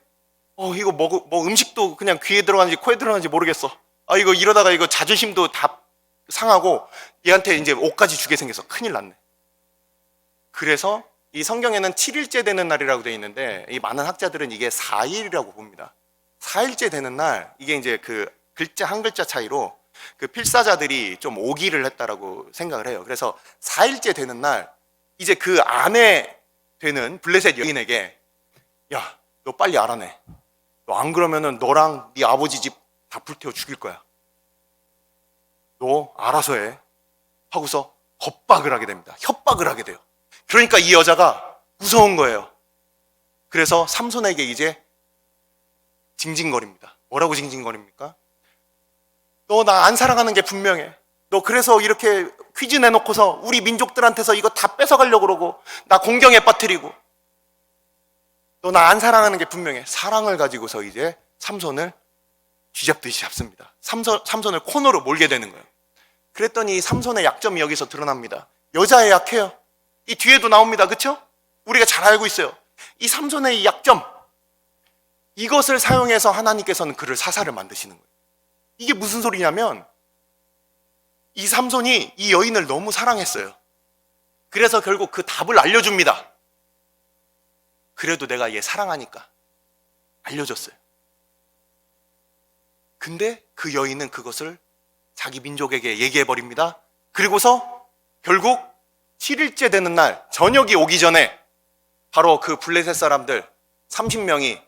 이거 뭐 음식도 그냥 귀에 들어가는지 코에 들어가는지 모르겠어. 아, 이거 이러다가 이거 자존심도 다 상하고 얘한테 이제 옷까지 주게 생겨서 큰일 났네. 그래서 이 성경에는 7일째 되는 날이라고 되어 있는데, 이 많은 학자들은 이게 4일이라고 봅니다. 4일째 되는 날, 이게 이제 그 글자 한 글자 차이로 그 필사자들이 좀 오기를 했다라고 생각을 해요. 그래서 4일째 되는 날, 이제 그 아내 되는 블레셋 여인에게, 야, 너 빨리 알아내. 너 안 그러면은 너랑 네 아버지 집 다 불태워 죽일 거야. 너 알아서 해. 하고서 겁박을 하게 됩니다. 협박을 하게 돼요. 그러니까 이 여자가 무서운 거예요. 그래서 삼손에게 이제 징징거립니다. 뭐라고 징징거립니까? 너 나 안 사랑하는 게 분명해. 너 그래서 이렇게 퀴즈 내놓고서 우리 민족들한테서 이거 다 뺏어가려고 그러고 나 공경에 빠뜨리고 너 나 안 사랑하는 게 분명해. 사랑을 가지고서 이제 삼손을 쥐잡듯이 잡습니다. 삼손을 코너로 몰게 되는 거예요. 그랬더니 삼손의 약점이 여기서 드러납니다. 여자에 약해요. 이 뒤에도 나옵니다. 그렇죠? 우리가 잘 알고 있어요. 이 삼손의 이 약점, 이것을 사용해서 하나님께서는 그를 사사를 만드시는 거예요. 이게 무슨 소리냐면 이 삼손이 이 여인을 너무 사랑했어요. 그래서 결국 그 답을 알려줍니다. 그래도 내가 얘 사랑하니까 알려줬어요. 근데 그 여인은 그것을 자기 민족에게 얘기해버립니다. 그리고서 결국 7일째 되는 날 저녁이 오기 전에 바로 그 블레셋 사람들 30명이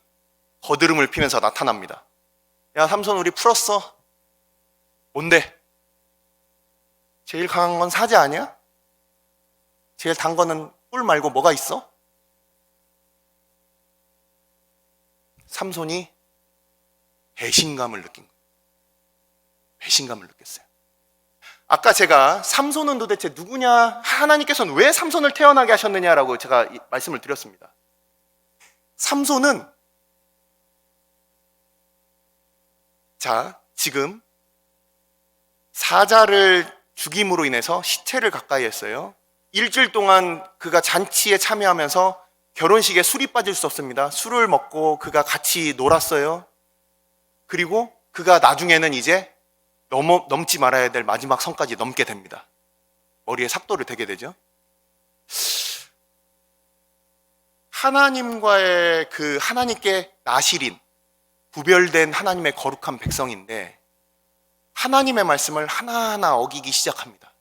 거드름을 피면서 나타납니다. 야, 삼손 우리 풀었어. 뭔데? 제일 강한 건 사자 아니야? 제일 단 거는 꿀 말고 뭐가 있어? 삼손이 배신감을 느낀 거예요. 배신감을 느꼈어요. 아까 제가 삼손은 도대체 누구냐, 하나님께서는 왜 삼손을 태어나게 하셨느냐라고 제가 말씀을 드렸습니다. 삼손은 지금 사자를 죽임으로 인해서 시체를 가까이 했어요. 일주일 동안 그가 잔치에 참여하면서 결혼식에 술이 빠질 수 없습니다. 술을 먹고 그가 같이 놀았어요. 그리고 그가 나중에는 이제 넘지 말아야 될 마지막 선까지 넘게 됩니다. 머리에 삭도를 대게 되죠. 하나님과의 그 하나님께 나실인 구별된 하나님의 거룩한 백성인데 하나님의 말씀을 하나하나 어기기 시작합니다.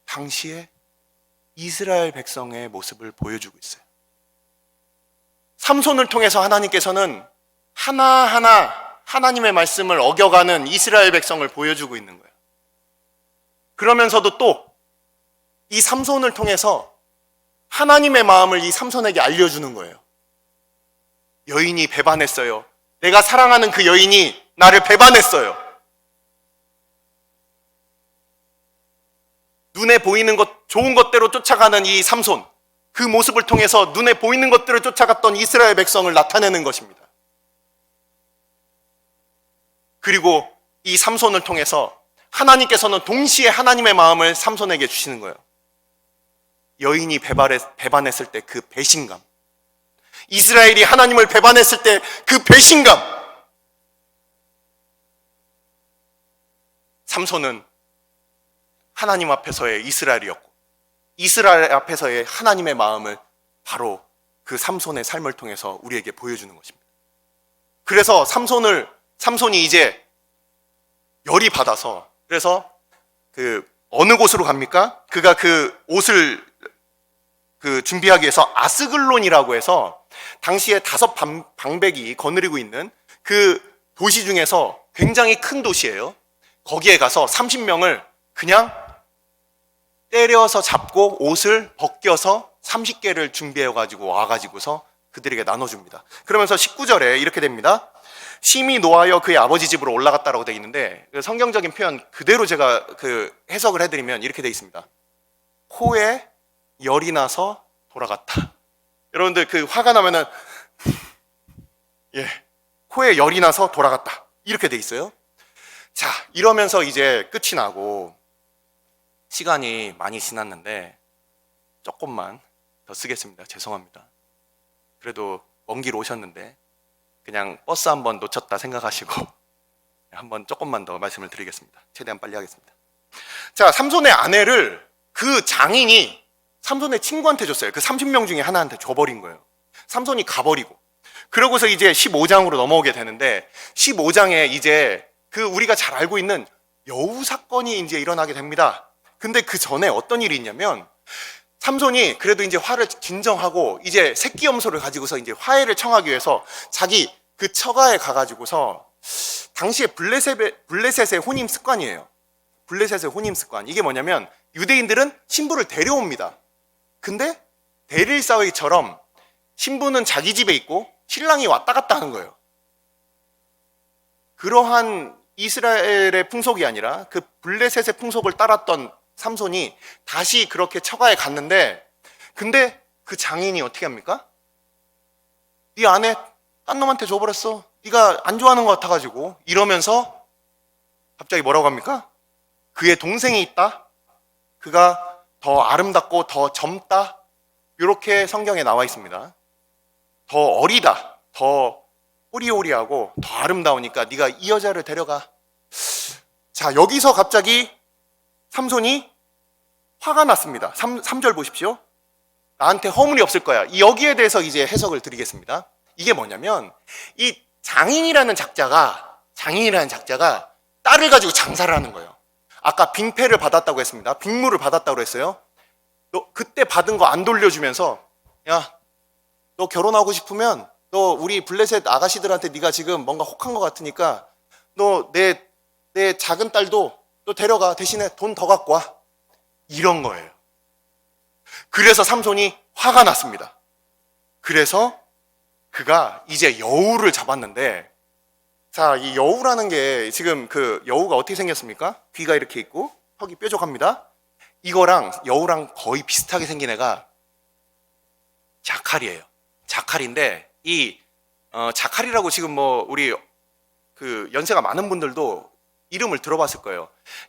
당시에 이스라엘 백성의 모습을 보여주고 있어요. 삼손을 통해서 하나님께서는 하나하나 하나님의 말씀을 어겨가는 이스라엘 백성을 보여주고 있는 거예요. 그러면서도 또 이 삼손을 통해서 하나님의 마음을 이 삼손에게 알려주는 거예요. 여인이 배반했어요. 내가 사랑하는 그 여인이 나를 배반했어요. 눈에 보이는 것, 좋은 것대로 쫓아가는 이 삼손, 그 모습을 통해서 눈에 보이는 것들을 쫓아갔던 이스라엘 백성을 나타내는 것입니다. 그리고 이 삼손을 통해서 하나님께서는 동시에 하나님의 마음을 삼손에게 주시는 거예요. 여인이 배반했을 때 그 배신감, 이스라엘이 하나님을 배반했을 때 그 배신감, 삼손은 하나님 앞에서의 이스라엘이었고 이스라엘 앞에서의 하나님의 마음을 바로 그 삼손의 삶을 통해서 우리에게 보여주는 것입니다. 그래서 삼손이 이제 열이 받아서, 그래서 그 어느 곳으로 갑니까? 그가 그 옷을 준비하기 위해서 아스글론이라고 해서 당시에 5 방백이 거느리고 있는 그 도시 중에서 굉장히 큰 도시예요. 거기에 가서 30명을 그냥 때려서 잡고 옷을 벗겨서 30개를 준비해가지고 와가지고서 그들에게 나눠줍니다. 그러면서 19절에 이렇게 됩니다. 심히 노하여 그의 아버지 집으로 올라갔다라고 되어 있는데 성경적인 표현 그대로 제가 해석을 해드리면 이렇게 되어 있습니다. 코에 열이 나서 돌아갔다. 여러분들 그 화가 나면은 예, 코에 열이 나서 돌아갔다 이렇게 돼 있어요. 자, 이러면서 이제 끝이 나고 시간이 많이 지났는데 조금만 더 쓰겠습니다. 죄송합니다. 그래도 먼 길 오셨는데 그냥 버스 한번 놓쳤다 생각하시고 한번 조금만 더 말씀을 드리겠습니다. 최대한 빨리 하겠습니다. 자, 삼손의 아내를 그 장인이 삼손의 친구한테 줬어요. 그 30명 중에 하나한테 줘버린 거예요. 삼손이 가버리고. 그러고서 이제 15장으로 넘어오게 되는데 15장에 이제 그 우리가 잘 알고 있는 여우 사건이 이제 일어나게 됩니다. 근데 그 전에 어떤 일이 있냐면 삼손이 그래도 이제 화를 진정하고 이제 새끼 염소를 가지고서 이제 화해를 청하기 위해서 자기 그 처가에 가가지고서 당시에 블레셋의 혼임 습관이에요. 블레셋의 혼임 습관. 이게 뭐냐면 유대인들은 신부를 데려옵니다. 근데 대릴 사회처럼 신부는 자기 집에 있고 신랑이 왔다 갔다 하는 거예요. 그러한 이스라엘의 풍속이 아니라 그 블레셋의 풍속을 따랐던 삼손이 다시 그렇게 처가에 갔는데 근데 그 장인이 어떻게 합니까? 네 아내 딴 놈한테 줘버렸어. 네가 안 좋아하는 것 같아가지고 이러면서 갑자기 뭐라고 합니까? 그의 동생이 있다. 그가 더 아름답고 더 젊다. 이렇게 성경에 나와 있습니다. 더 어리다. 더 호리호리하고 더 아름다우니까 네가 이 여자를 데려가. 자, 여기서 갑자기 삼손이 화가 났습니다. 3절 보십시오. 나한테 허물이 없을 거야. 여기에 대해서 이제 해석을 드리겠습니다. 이게 뭐냐면 이 장인이라는 작자가 딸을 가지고 장사를 하는 거예요. 아까 빙패를 받았다고 했습니다. 빙무를 받았다고 했어요. 너 그때 받은 거 안 돌려주면서 야, 너 결혼하고 싶으면 너 우리 블레셋 아가씨들한테 네가 지금 뭔가 혹한 것 같으니까 너 내 작은 딸도 너 데려가. 대신에 돈 더 갖고 와. 이런 거예요. 그래서 삼손이 화가 났습니다. 그래서 그가 이제 여우를 잡았는데 자, 이 여우라는 게 지금 그 여우가 어떻게 생겼습니까? 귀가 이렇게 있고 턱이 뾰족합니다. 이거랑 여우랑 거의 비슷하게 생긴 애가 자칼이에요. 자칼인데 이 자칼이라고 지금 뭐 우리 그 연세가 많은 분들도 이름을 들어봤을 거예요.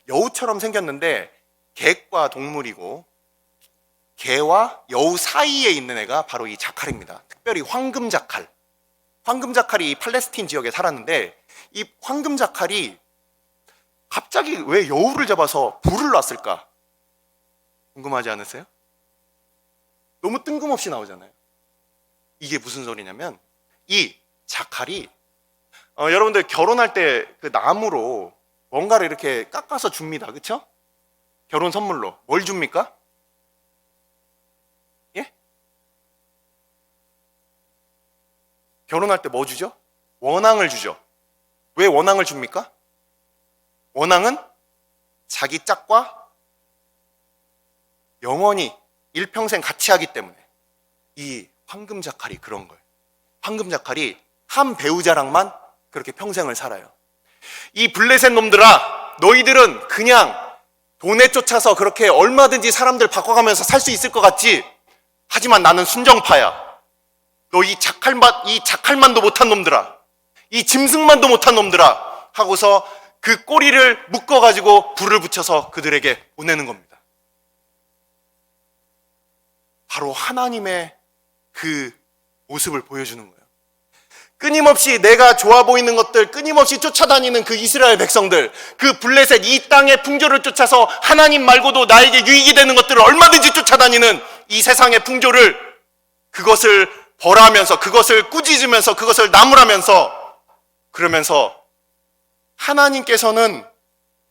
여우처럼 생겼는데 객과 동물이고 개와 여우 사이에 있는 애가 바로 이 자칼입니다. 특별히 황금자칼. 황금자칼이 팔레스틴 지역에 살았는데 이 황금자칼이 갑자기 왜 여우를 잡아서 불을 놨을까? 궁금하지 않으세요? 너무 뜬금없이 나오잖아요. 이게 무슨 소리냐면 이 자칼이 여러분들 결혼할 때 그 나무로 뭔가를 이렇게 깎아서 줍니다. 그렇죠? 결혼 선물로 뭘 줍니까? 예? 결혼할 때 뭐 주죠? 원앙을 주죠. 왜 원앙을 줍니까? 원앙은 자기 짝과 영원히 일평생 같이 하기 때문에 이 황금자칼이 그런 거예요. 황금자칼이 한 배우자랑만 그렇게 평생을 살아요. 이 블레셋 놈들아, 너희들은 그냥 돈에 쫓아서 그렇게 얼마든지 사람들 바꿔가면서 살 수 있을 것 같지? 하지만 나는 순정파야. 너 이 자칼만도 못한 놈들아, 이 짐승만도 못한 놈들아 하고서 그 꼬리를 묶어가지고 불을 붙여서 그들에게 보내는 겁니다. 바로 하나님의 그 모습을 보여주는 거예요. 끊임없이 내가 좋아 보이는 것들, 끊임없이 쫓아다니는 그 이스라엘 백성들, 그 블레셋 이 땅의 풍조를 쫓아서 하나님 말고도 나에게 유익이 되는 것들을 얼마든지 쫓아다니는 이 세상의 풍조를, 그것을 벌하면서, 그것을 꾸짖으면서, 그것을 나무라면서, 그러면서 하나님께서는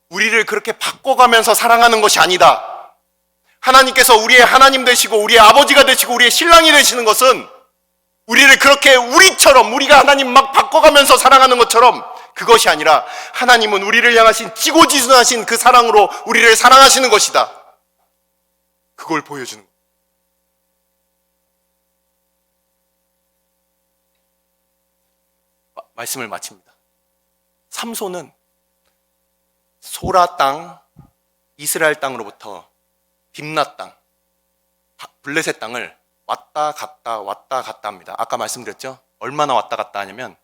우리를 그렇게 바꿔가면서 사랑하는 것이 아니다. 하나님께서 우리의 하나님 되시고 우리의 아버지가 되시고 우리의 신랑이 되시는 것은 우리를 그렇게 우리처럼, 우리가 하나님 막 바꿔가면서 사랑하는 것처럼 그것이 아니라 하나님은 우리를 향하신 지고지순하신 그 사랑으로 우리를 사랑하시는 것이다. 그걸 보여주는 거예요. 말씀을 마칩니다. 삼손은 소라 땅, 이스라엘 땅으로부터 딥나 땅, 블레셋 땅을 왔다 갔다 합니다. 아까 말씀드렸죠? 얼마나 왔다 갔다 하냐면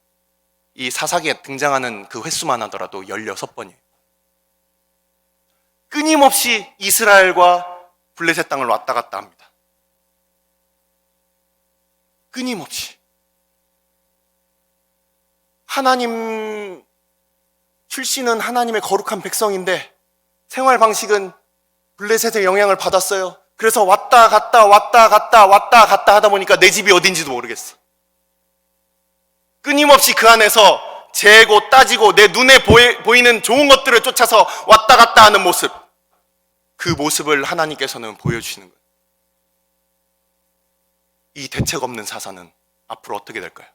이 사사기에 등장하는 그 횟수만 하더라도 16번이에요. 끊임없이 이스라엘과 블레셋 땅을 왔다 갔다 합니다. 끊임없이. 하나님 출신은 하나님의 거룩한 백성인데 생활 방식은 블레셋의 영향을 받았어요. 그래서 왔다 갔다 하다 보니까 내 집이 어딘지도 모르겠어. 끊임없이 그 안에서 재고 따지고 내 눈에 보이는 좋은 것들을 쫓아서 왔다 갔다 하는 모습, 그 모습을 하나님께서는 보여주시는 거예요. 이 대책 없는 사사는 앞으로 어떻게 될까요?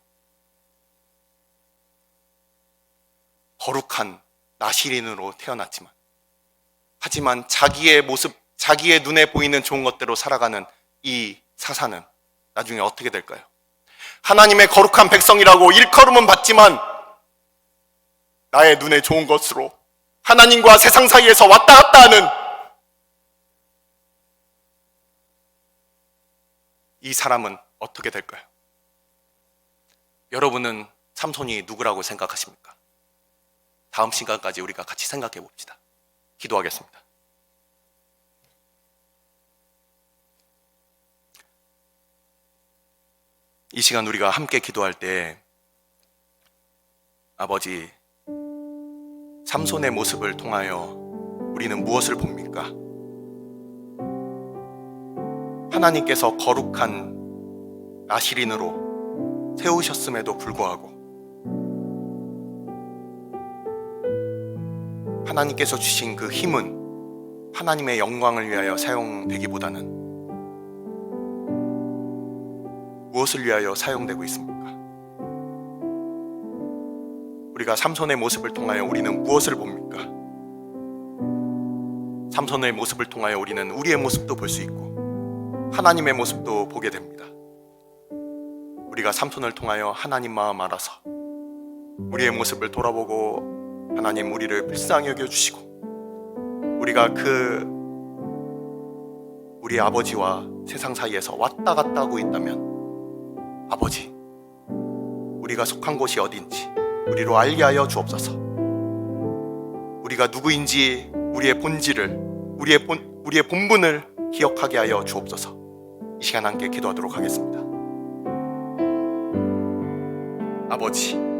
거룩한 나시린으로 태어났지만, 하지만 자기의 모습, 자기의 눈에 보이는 좋은 것대로 살아가는 이 사사는 나중에 어떻게 될까요? 하나님의 거룩한 백성이라고 일컬음은 받지만 나의 눈에 좋은 것으로 하나님과 세상 사이에서 왔다 갔다 하는 이 사람은 어떻게 될까요? 여러분은 삼손이 누구라고 생각하십니까? 다음 시간까지 우리가 같이 생각해 봅시다. 기도하겠습니다. 이 시간 우리가 함께 기도할 때 아버지, 삼손의 모습을 통하여 우리는 무엇을 봅니까? 하나님께서 거룩한 나시린으로 세우셨음에도 불구하고 하나님께서 주신 그 힘은 하나님의 영광을 위하여 사용되기보다는 무엇을 위하여 사용되고 있습니까? 우리가 삼손의 모습을 통하여 우리는 무엇을 봅니까? 삼손의 모습을 통하여 우리는 우리의 모습도 볼 수 있고 하나님의 모습도 보게 됩니다. 우리가 삼손을 통하여 하나님 마음 알아서 우리의 모습을 돌아보고 하나님 우리를 불쌍히 여겨주시고 우리가 우리 아버지와 세상 사이에서 왔다 갔다 하고 있다면 아버지, 우리가 속한 곳이 어딘지 우리로 알게 하여 주옵소서. 우리가 누구인지 우리의 본질을, 우리의 본분을 기억하게 하여 주옵소서. 이 시간 함께 기도하도록 하겠습니다.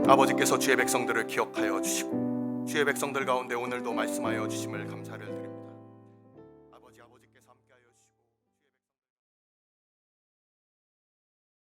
아버지께서 주의 백성들을 기억하여 주시고 주의 백성들 가운데 오늘도 말씀하여 주심을 감사를